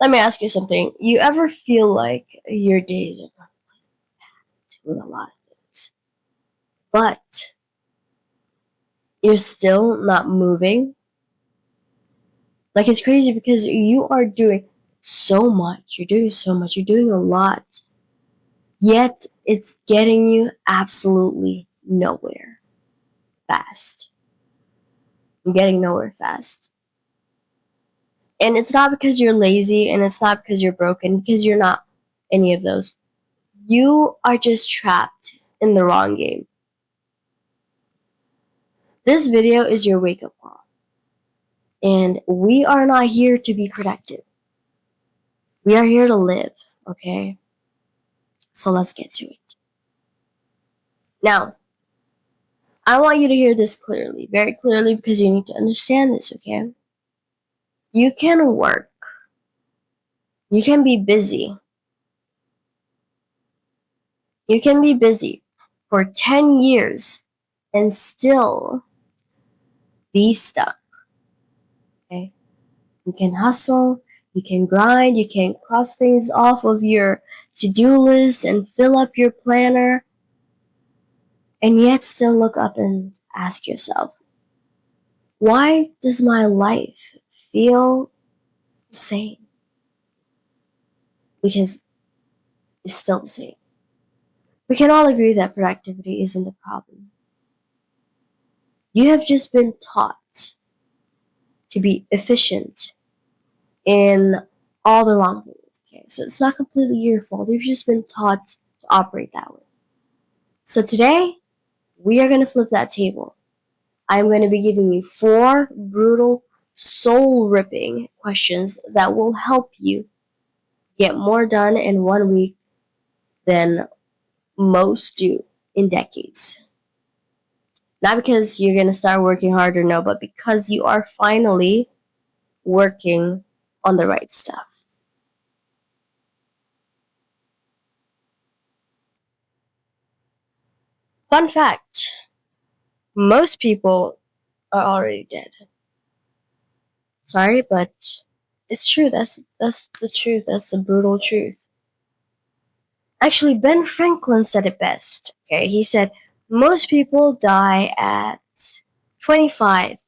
Let me ask you something. You ever feel like your days are with a lot of things, but you're still not moving? Like, it's crazy because you are doing so much. You're doing so much. You're doing a lot. Yet, it's getting you absolutely nowhere fast. You're getting nowhere fast. And it's not because you're lazy, and it's not because you're broken, because you're not any of those. You are just trapped in the wrong game. This video is your wake-up call. And we are not here to be productive. We are here to live, okay? So let's get to it. Now, I want you to hear this clearly, very clearly, because you need to understand this, okay? You can work. You can be busy. You can be busy for 10 years and still be stuck, okay? You can hustle, you can grind, you can cross things off of your to-do list and fill up your planner, and yet still look up and ask yourself, why does my life feel the same? Because it's still the same. We can all agree that productivity isn't the problem. You have just been taught to be efficient in all the wrong things, okay? So it's not completely your fault. You've just been taught to operate that way. So today, we are going to flip that table. I'm going to be giving you 4 brutal, soul-ripping questions that will help you get more done in 1 week than most do in decades. Not because you're going to start working harder, no, but because you are finally working on the right stuff. Fun fact, most people are already dead. Sorry, but it's true. That's the truth. That's the brutal truth. Actually, Ben Franklin said it best. Okay, he said, most people die at 25,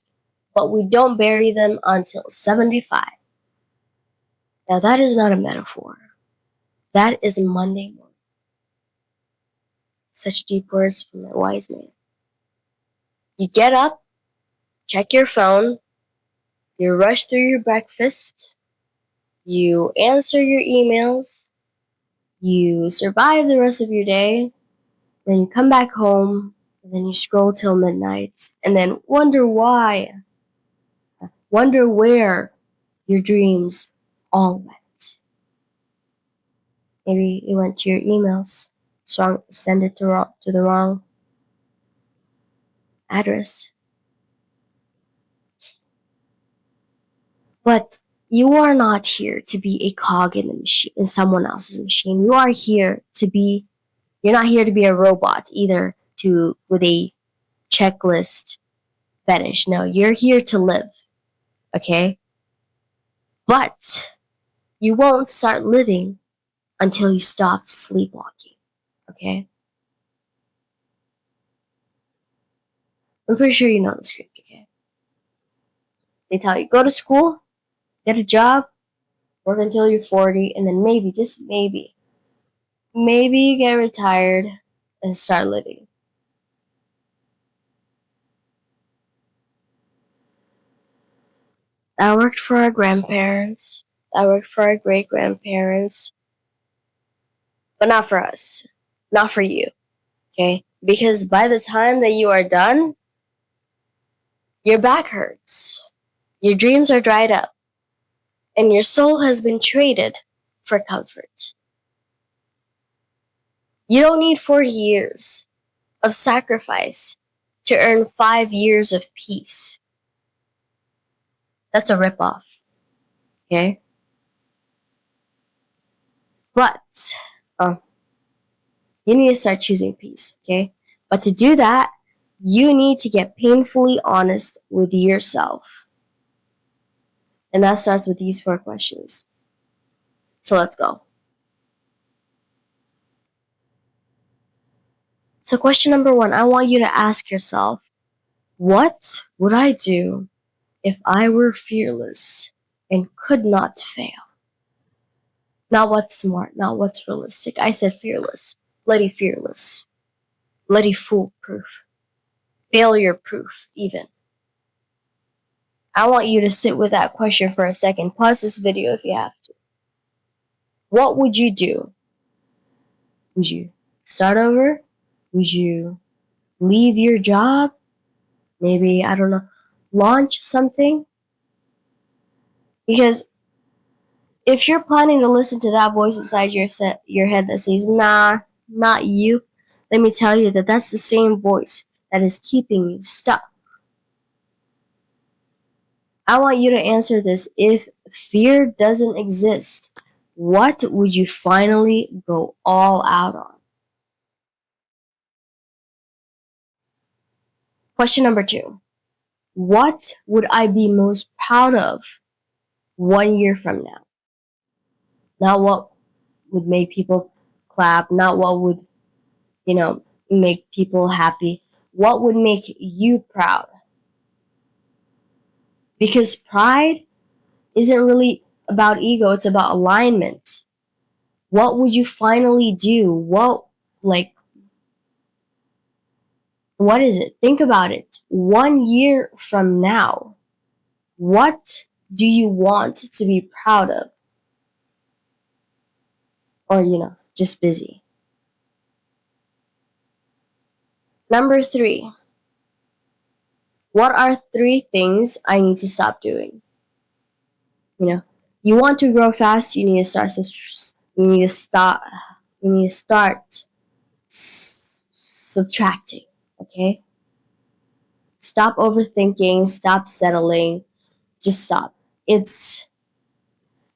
but we don't bury them until 75. Now, that is not a metaphor. That is Monday morning. Such deep words from a wise man. You get up, check your phone, you rush through your breakfast, you answer your emails, you survive the rest of your day, then you come back home, and then you scroll till midnight, and then wonder where your dreams all went. Maybe it went to your emails, so send it to the wrong address. But you are not here to be a cog in the machine, in someone else's machine. You're not here to be a robot either with a checklist fetish. No, you're here to live. Okay? But you won't start living until you stop sleepwalking. Okay? I'm pretty sure you know the script, okay? They tell you, go to school, get a job, work until you're 40, and then maybe, just maybe you get retired and start living. That worked for our grandparents. That worked for our great-grandparents. But not for us. Not for you. Okay? Because by the time that you are done, your back hurts. Your dreams are dried up. And your soul has been traded for comfort. You don't need 40 years of sacrifice to earn 5 years of peace. That's a ripoff. Okay? But, you need to start choosing peace, okay? But to do that, you need to get painfully honest with yourself. And that starts with these 4 questions. So let's go. So question number 1, I want you to ask yourself, what would I do if I were fearless and could not fail? Not what's smart, not what's realistic. I said fearless. Bloody fearless. Bloody foolproof. Failure proof, even. I want you to sit with that question for a second. Pause this video if you have to. What would you do? Would you start over? Would you leave your job? Maybe, I don't know, launch something? Because if you're planning to listen to that voice inside your head that says, nah, not you, let me tell you that that's the same voice that is keeping you stuck. I want you to answer this. If fear doesn't exist, what would you finally go all out on? Question number 2. What would I be most proud of 1 year from now? Not what would make people clap, not what would, make people happy. What would make you proud? Because pride isn't really about ego, it's about alignment. What would you finally do? What is it? Think about it. 1 year from now, what do you want to be proud of? Or, just busy. Number 3. What are 3 things I need to stop doing? You want to grow fast, you need to start subtracting, okay? Stop overthinking, stop settling, just stop.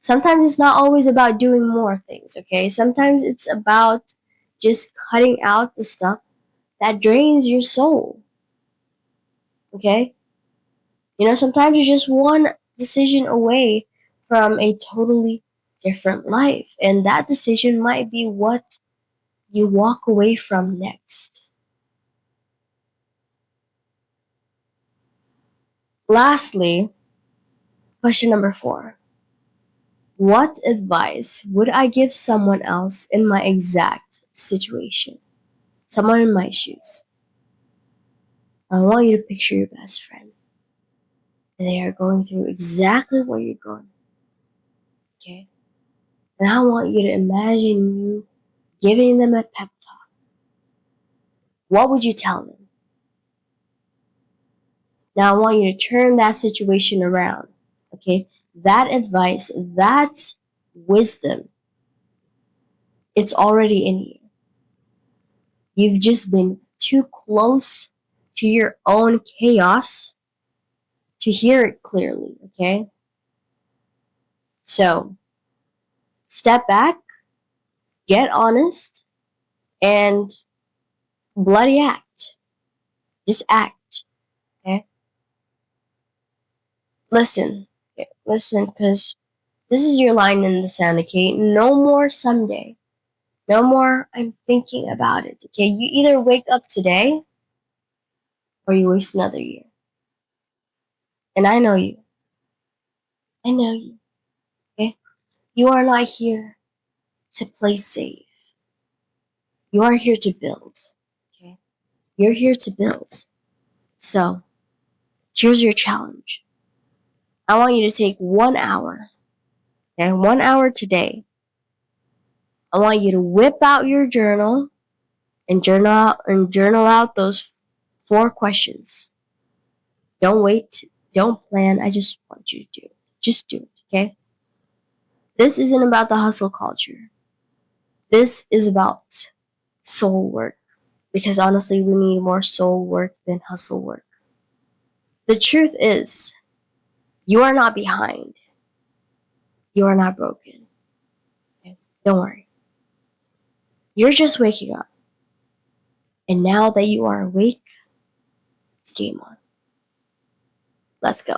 Sometimes it's not always about doing more things, okay? Sometimes it's about just cutting out the stuff that drains your soul, okay? Sometimes you're just one decision away from a totally different life, and that decision might be what you walk away from next. Lastly, question number 4. What advice would I give someone else in my exact situation? Someone in my shoes. I want you to picture your best friend. And they are going through exactly what you're going. Okay? And I want you to imagine you giving them a pep talk. What would you tell them? Now I want you to turn that situation around. Okay? That advice, that wisdom, it's already in you. You've just been too close to your own chaos to hear it clearly, okay? So, step back, get honest, and bloody act. Just act, okay? Listen, okay? Listen, because this is your line in the sand, okay? No more someday. No more I'm thinking about it, okay? You either wake up today or you waste another year. And I know you. I know you, okay? You are not here to play safe. You are here to build, okay? You're here to build. So, here's your challenge. I want you to take 1 hour, okay? 1 hour today. I want you to whip out your journal and journal out those 4 questions. Don't wait. Don't plan. I just want you to do it. Just do it, okay? This isn't about the hustle culture. This is about soul work. Because honestly, we need more soul work than hustle work. The truth is, you are not behind. You are not broken. Okay? Don't worry. You're just waking up. And now that you are awake, it's game on. Let's go.